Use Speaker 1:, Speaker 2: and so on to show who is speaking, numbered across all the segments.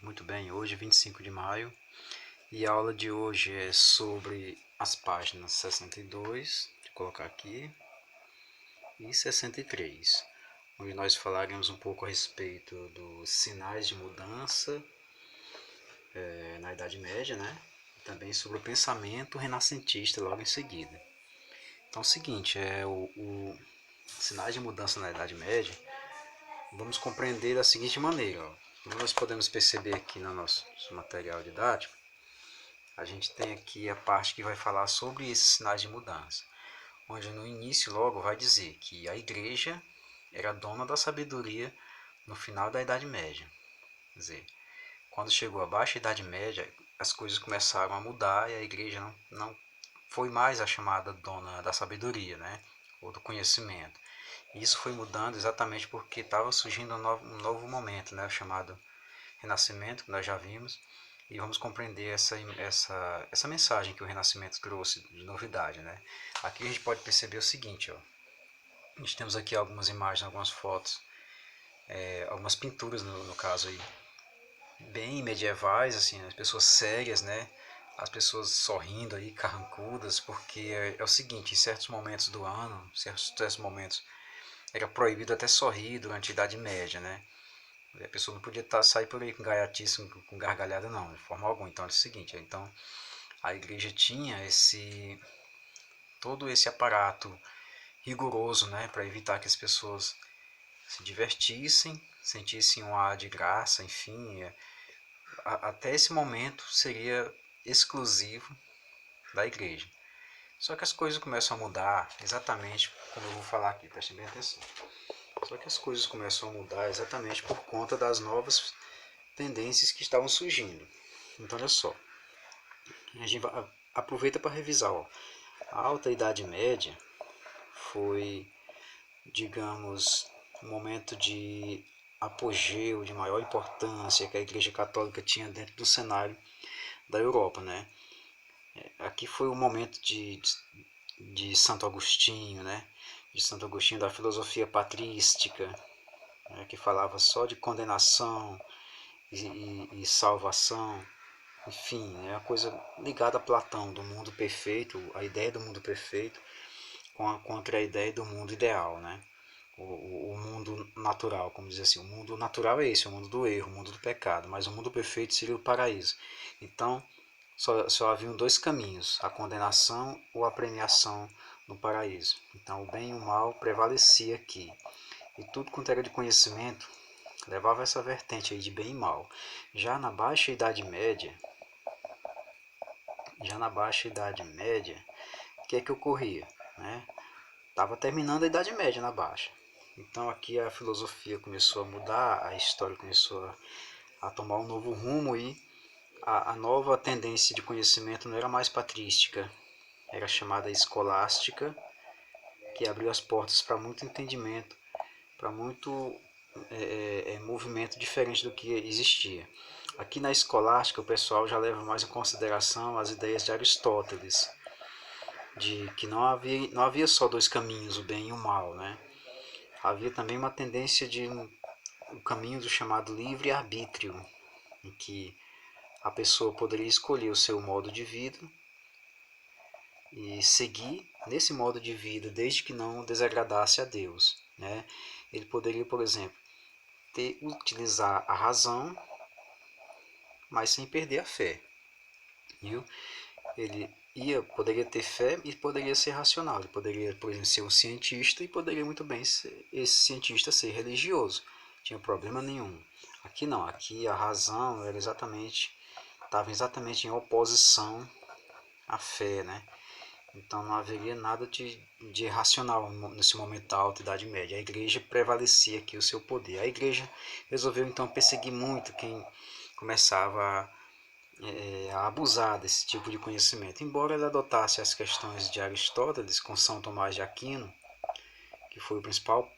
Speaker 1: Muito bem, hoje é 25 de maio e a aula de hoje é sobre as páginas 62, vou colocar aqui, e 63, onde nós falaremos um pouco a respeito dos sinais de mudança na Idade Média, né? E também sobre o pensamento renascentista logo em seguida. Então é o seguinte, o sinais de mudança na Idade Média, vamos compreender da seguinte maneira, ó. Como nós podemos perceber aqui no nosso material didático, a gente tem aqui a parte que vai falar sobre esses sinais de mudança, onde no início logo vai dizer que a igreja era dona da sabedoria no final da Idade Média. Quer dizer, quando chegou a Baixa Idade Média, as coisas começaram a mudar e a igreja não foi mais a chamada dona da sabedoria, né? Ou do conhecimento. E isso foi mudando exatamente porque estava surgindo um novo momento, né? O chamado Renascimento, que nós já vimos, e vamos compreender essa mensagem que o Renascimento trouxe de novidade, né? Aqui a gente pode perceber o seguinte, ó. A gente temos aqui algumas imagens, algumas fotos, algumas pinturas no caso aí, bem medievais, assim, as pessoas sérias, né? As pessoas sorrindo aí, carrancudas, porque é o seguinte, em certos momentos do ano, certos momentos, era proibido até sorrir durante a Idade Média, né? A pessoa não podia sair por aí com gaiatíssimo, com gargalhada, não, de forma alguma. Então é o seguinte, então a igreja tinha todo esse aparato rigoroso, né, para evitar que as pessoas se divertissem, sentissem um ar de graça, enfim, até esse momento seria exclusivo da igreja. Só que as coisas começam a mudar exatamente como eu vou falar aqui, prestem bem atenção. Só que as coisas começam a mudar exatamente por conta das novas tendências que estavam surgindo. Então, olha só, a gente aproveita para revisar. Ó. A Alta Idade Média foi, digamos, um momento de apogeu, de maior importância que a Igreja Católica tinha dentro do cenário da Europa, né? Aqui foi o momento de Santo Agostinho, né? De Santo Agostinho da filosofia patrística, né? Que falava só de condenação e salvação. Enfim, é uma coisa ligada a Platão, do mundo perfeito, a ideia do mundo perfeito contra a ideia do mundo ideal, né? O mundo natural, como dizer assim, o mundo natural é esse, o mundo do erro, o mundo do pecado, mas o mundo perfeito seria o paraíso. Então, só haviam dois caminhos, a condenação ou a premiação no paraíso. Então, o bem e o mal prevalecia aqui. E tudo quanto era de conhecimento levava essa vertente aí de bem e mal. Já na Baixa Idade Média, o que é que ocorria? Né? Estava terminando a Idade Média na Baixa. Então aqui a filosofia começou a mudar, a história começou a tomar um novo rumo e a nova tendência de conhecimento não era mais patrística, era chamada escolástica, que abriu as portas para muito entendimento, para muito movimento diferente do que existia. Aqui na escolástica o pessoal já leva mais em consideração as ideias de Aristóteles, de que não havia só dois caminhos, o bem e o mal, né? Havia também uma tendência de o caminho do chamado livre-arbítrio, em que a pessoa poderia escolher o seu modo de vida e seguir nesse modo de vida desde que não desagradasse a Deus, né? Ele poderia, por exemplo, utilizar a razão, mas sem perder a fé, viu? Ele poderia ter fé e poderia ser racional. Ele poderia, por exemplo, ser um cientista e poderia muito bem esse cientista ser religioso. Não tinha problema nenhum. Aqui não, aqui a razão era estava exatamente em oposição à fé, né? Então não haveria nada de irracional nesse momento da Alta Idade Média. A igreja prevalecia aqui o seu poder. A igreja resolveu então perseguir muito quem começava a abusar desse tipo de conhecimento. Embora ele adotasse as questões de Aristóteles com São Tomás de Aquino, que foi o principal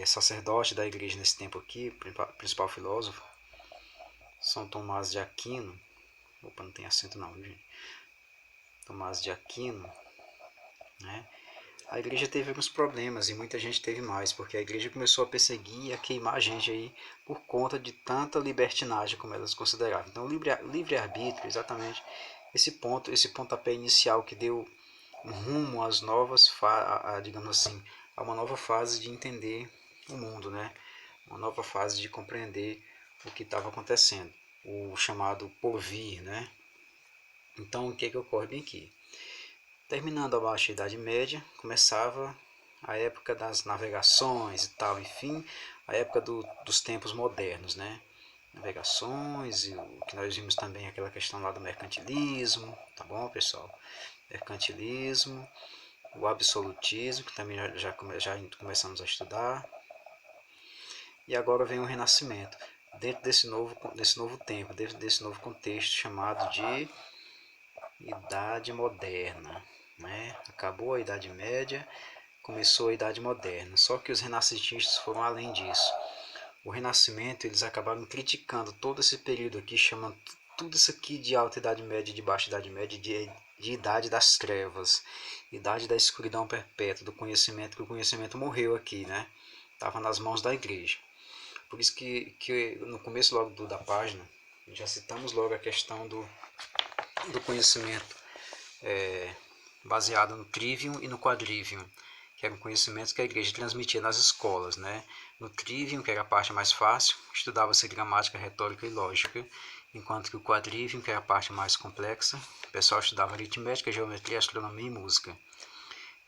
Speaker 1: sacerdote da igreja nesse tempo aqui, principal filósofo, São Tomás de Aquino, opa, não tem acento não, gente? Tomás de Aquino, né? a igreja teve alguns problemas e muita gente teve mais, porque a igreja começou a perseguir e a queimar a gente aí por conta de tanta libertinagem como elas consideravam. Então, livre-arbítrio, exatamente esse pontapé inicial que deu um rumo às novas, digamos assim, a uma nova fase de entender o mundo, né? Uma nova fase de compreender o que estava acontecendo, o chamado porvir, né? Então, o que que ocorre bem aqui? Terminando a Baixa Idade Média, começava a época das navegações e tal, enfim, a época dos tempos modernos, né? Navegações, e o que nós vimos também aquela questão lá do mercantilismo, tá bom, pessoal? Mercantilismo, o absolutismo, que também já começamos a estudar, e agora vem o Renascimento, dentro desse novo tempo, dentro desse novo contexto chamado de Idade Moderna. Né? Acabou a Idade Média, começou a Idade Moderna. Só que os renascentistas foram além disso. O Renascimento, eles acabaram criticando todo esse período aqui, chamando tudo isso aqui de Alta Idade Média, de Baixa Idade Média, de Idade das Trevas, Idade da Escuridão Perpétua, do conhecimento, que o conhecimento morreu aqui, né? Estava nas mãos da igreja. Por isso que no começo logo da página, já citamos logo a questão do conhecimento baseado no trivium e no quadrivium, que eram conhecimentos que a igreja transmitia nas escolas. Né? No trivium, que era a parte mais fácil, estudava-se gramática, retórica e lógica, enquanto que o quadrivium, que era a parte mais complexa, o pessoal estudava aritmética, geometria, astronomia e música.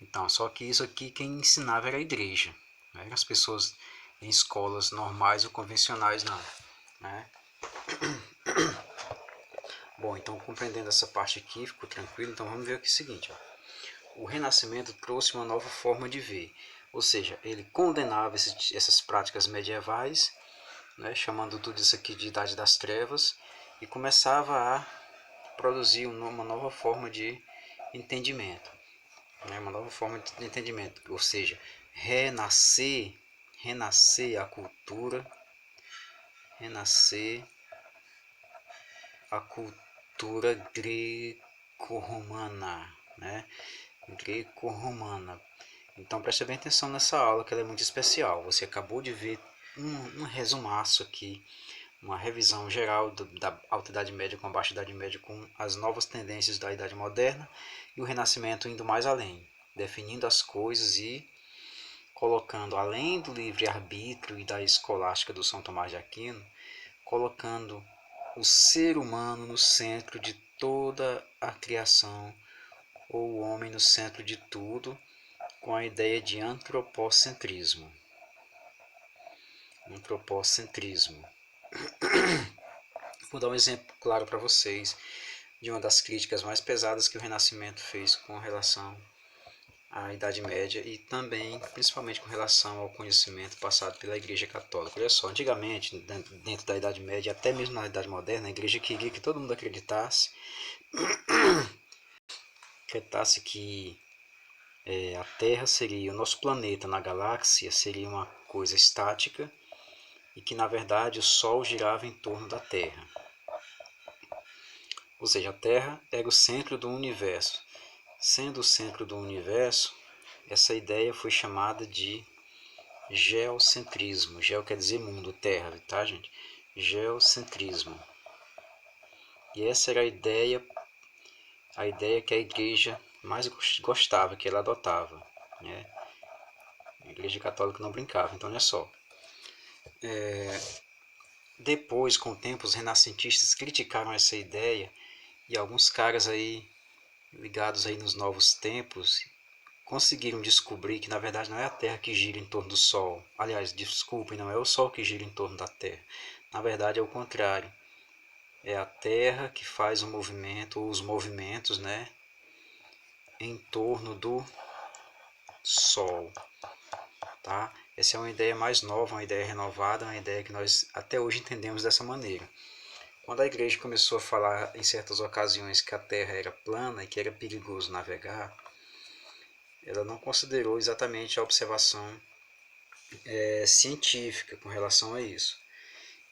Speaker 1: Então, só que isso aqui quem ensinava era a igreja, né? As pessoas em escolas normais ou convencionais não. Né? Bom, então compreendendo essa parte aqui, ficou tranquilo, então vamos ver aqui o seguinte. Ó. O Renascimento trouxe uma nova forma de ver, ou seja, ele condenava essas práticas medievais, né, chamando tudo isso aqui de Idade das Trevas, e começava a produzir uma nova forma de entendimento. Né, uma nova forma de entendimento, ou seja, renascer a cultura, renascer a cultura greco-romana, né? Greco-romana. Então preste bem atenção nessa aula, que ela é muito especial. Você acabou de ver um resumaço aqui, uma revisão geral da Alta Idade Média com a Baixa Idade Média, com as novas tendências da Idade Moderna e o Renascimento indo mais além, definindo as coisas e colocando, além do livre-arbítrio e da escolástica do São Tomás de Aquino, colocando o ser humano no centro de toda a criação, ou o homem no centro de tudo, com a ideia de antropocentrismo. Antropocentrismo. Vou dar um exemplo claro para vocês de uma das críticas mais pesadas que o Renascimento fez com relação à Idade Média e também, principalmente, com relação ao conhecimento passado pela Igreja Católica. Olha só, antigamente, dentro da Idade Média, até mesmo na Idade Moderna, a Igreja queria que todo mundo acreditasse que a Terra seria, o nosso planeta na galáxia seria uma coisa estática e que na verdade o Sol girava em torno da Terra. Ou seja, a Terra era o centro do universo. Sendo o centro do universo, essa ideia foi chamada de geocentrismo. Geo quer dizer mundo, Terra, tá, gente? Geocentrismo. E essa era a ideia que a igreja mais gostava, que ela adotava. Né? A igreja católica não brincava. Então, olha só. Depois, com o tempo, os renascentistas criticaram essa ideia e alguns caras aí ligados aí nos novos tempos conseguiram descobrir que na verdade não é a Terra que gira em torno do Sol. Aliás, desculpem, não é o Sol que gira em torno da Terra. Na verdade é o contrário. É a Terra que faz o movimento, ou os movimentos, né, em torno do Sol. Tá? Essa é uma ideia mais nova, uma ideia renovada, uma ideia que nós até hoje entendemos dessa maneira. Quando a igreja começou a falar em certas ocasiões que a Terra era plana e que era perigoso navegar, ela não considerou exatamente a observação científica com relação a isso.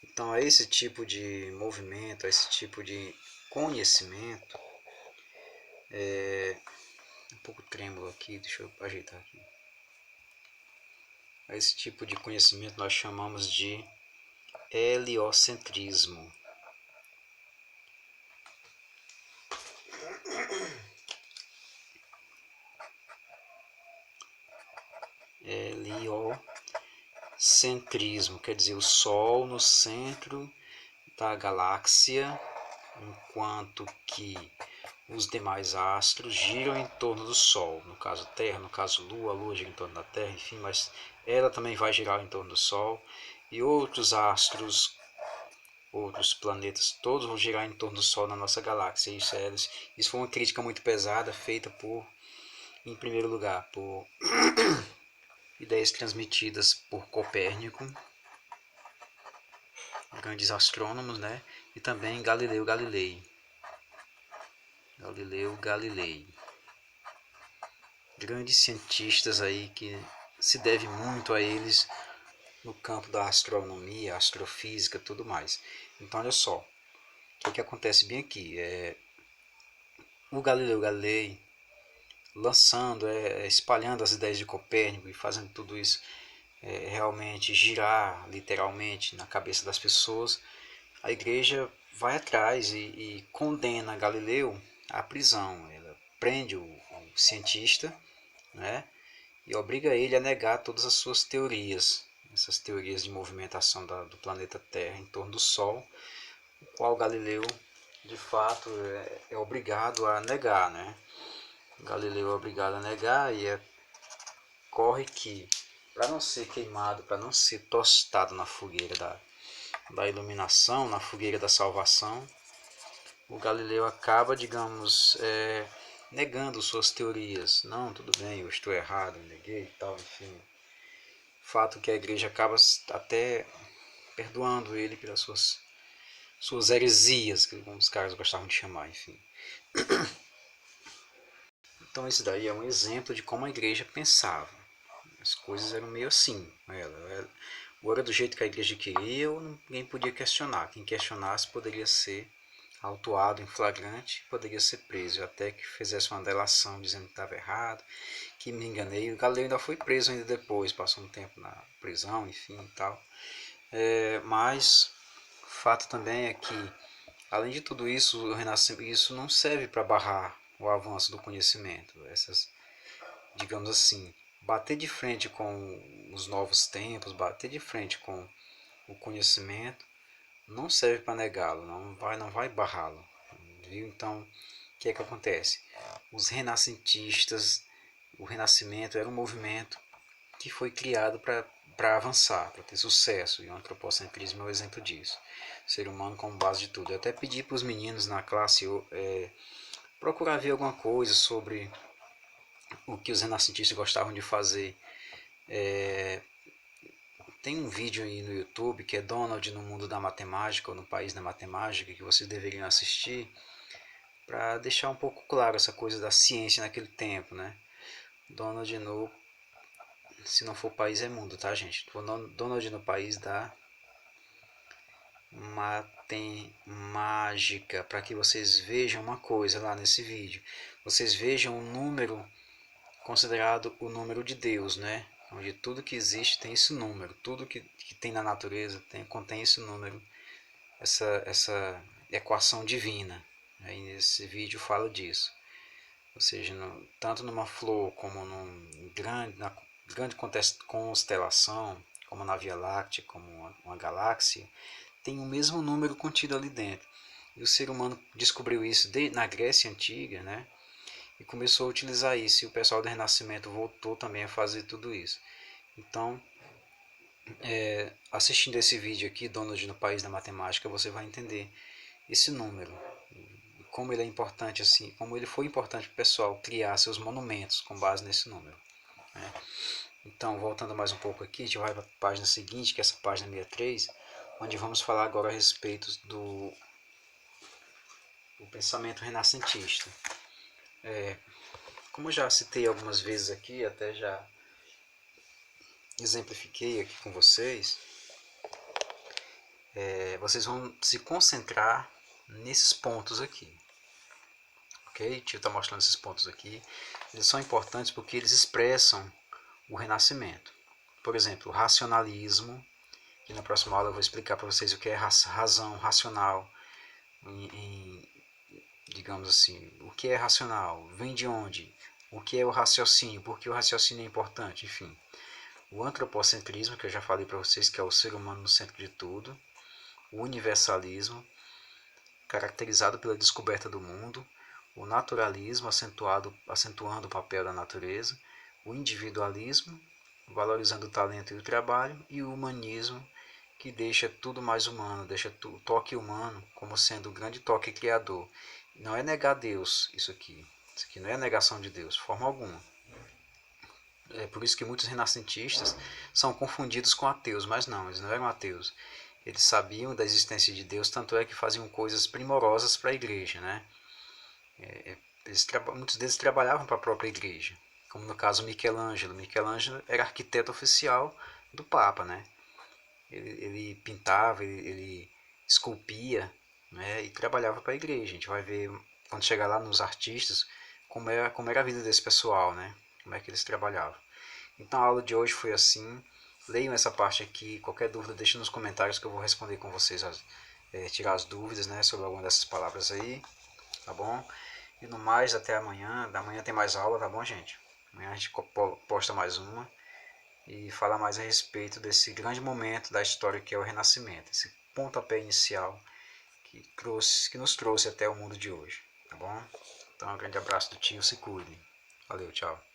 Speaker 1: Então, a esse tipo de movimento, a esse tipo de conhecimento, um pouco trêmulo aqui, deixa eu ajeitar aqui. Esse tipo de conhecimento nós chamamos de heliocentrismo. Heliocentrismo quer dizer o Sol no centro da galáxia, enquanto que os demais astros giram em torno do Sol. No caso Terra, no caso Lua, a Lua gira em torno da Terra, enfim, mas ela também vai girar em torno do Sol. E outros astros, outros planetas, todos vão girar em torno do Sol na nossa galáxia. Isso foi uma crítica muito pesada, feita em primeiro lugar, por ideias transmitidas por Copérnico, grandes astrônomos, né? E também Galileu Galilei. Grandes cientistas aí que se deve muito a eles no campo da astronomia, astrofísica, tudo mais. Então olha só, o que acontece bem aqui o Galileu Galilei lançando, espalhando as ideias de Copérnico e fazendo tudo isso realmente girar literalmente na cabeça das pessoas. A igreja vai atrás e condena Galileu à prisão. Ela prende o cientista, né, e obriga ele a negar todas as suas teorias, essas teorias de movimentação do planeta Terra em torno do Sol, o qual Galileu, de fato, é obrigado a negar, né? Galileu é obrigado a negar e corre que, para não ser queimado, para não ser tostado na fogueira da iluminação, na fogueira da salvação, o Galileu acaba, digamos, negando suas teorias. Não, tudo bem, eu estou errado, eu neguei e tal, enfim. Fato que a igreja acaba até perdoando ele pelas suas heresias, que os caras gostavam de chamar, enfim. Então esse daí é um exemplo de como a igreja pensava. As coisas eram meio assim. Ou era do jeito que a igreja queria, ou ninguém podia questionar. Quem questionasse poderia ser autuado em flagrante, poderia ser preso, até que fizesse uma delação dizendo que estava errado, que me enganei. O Galileu ainda foi preso ainda depois, passou um tempo na prisão, enfim e tal. Mas o fato também é que, além de tudo isso, o renascimento, isso não serve para barrar o avanço do conhecimento. Digamos assim, bater de frente com os novos tempos, bater de frente com o conhecimento, não serve para negá-lo, não vai barrá-lo. Viu? Então, o que é que acontece? Os renascentistas, o Renascimento era um movimento que foi criado para avançar, para ter sucesso, e o antropocentrismo é um exemplo disso. O ser humano como base de tudo. Eu até pedi para os meninos na classe procurar ver alguma coisa sobre o que os renascentistas gostavam de fazer. Tem um vídeo aí no YouTube que é Donald no Mundo da Matemática, ou no País da Matemática, que vocês deveriam assistir, para deixar um pouco claro essa coisa da ciência naquele tempo, né? Donald no, se não for país é mundo, tá, gente? Donald no País da Matemática, para que vocês vejam uma coisa lá nesse vídeo. Vocês vejam um número considerado o número de Deus, né? Onde tudo que existe tem esse número, tudo que tem na natureza contém esse número, essa equação divina. Aí esse vídeo fala disso. Ou seja, tanto numa flor como na grande constelação, como na Via Láctea, como uma galáxia, tem o mesmo número contido ali dentro. E o ser humano descobriu isso na Grécia Antiga, né? E começou a utilizar isso. E o pessoal do Renascimento voltou também a fazer tudo isso. Então, assistindo esse vídeo aqui, Donald no País da Matemática, você vai entender esse número. Como ele é importante, assim, como ele foi importante para o pessoal criar seus monumentos com base nesse número. Né? Então, voltando mais um pouco aqui, a gente vai para a página seguinte, que é essa página 63, onde vamos falar agora a respeito do pensamento renascentista. Como eu já citei algumas vezes aqui, até já exemplifiquei aqui com vocês, vocês vão se concentrar nesses pontos aqui. ok? O tio está mostrando esses pontos aqui. Eles são importantes porque eles expressam o Renascimento. Por exemplo, o racionalismo, que na próxima aula eu vou explicar para vocês o que é razão, racional, digamos assim, o que é racional, vem de onde, o que é o raciocínio, por que o raciocínio é importante, enfim. O antropocentrismo, que eu já falei para vocês, que é o ser humano no centro de tudo. O universalismo, caracterizado pela descoberta do mundo. O naturalismo, acentuando o papel da natureza. O individualismo, valorizando o talento e o trabalho. E o humanismo, que deixa tudo mais humano, deixa o toque humano como sendo o grande toque criador. Não é negar Deus isso aqui. Isso aqui não é negação de Deus, de forma alguma. É por isso que muitos renascentistas são confundidos com ateus, mas não, eles não eram ateus. Eles sabiam da existência de Deus, tanto é que faziam coisas primorosas para a igreja, né? Muitos deles trabalhavam para a própria igreja, como no caso Michelangelo. Michelangelo era arquiteto oficial do Papa, né? Ele pintava, ele esculpia, né? E trabalhava para a igreja. A gente vai ver quando chegar lá nos artistas como era a vida desse pessoal, né? Como é que eles trabalhavam. Então a aula de hoje foi assim. Leiam essa parte aqui. Qualquer dúvida deixe nos comentários que eu vou responder com vocês, tirar as dúvidas, né, sobre alguma dessas palavras aí, tá bom? E no mais, até amanhã. Da manhã tem mais aula, tá bom, gente? Amanhã a gente posta mais uma e fala mais a respeito desse grande momento da história que é o Renascimento, esse pontapé inicial que nos trouxe até o mundo de hoje, tá bom? Então um grande abraço do tio, se cuide. Valeu, tchau.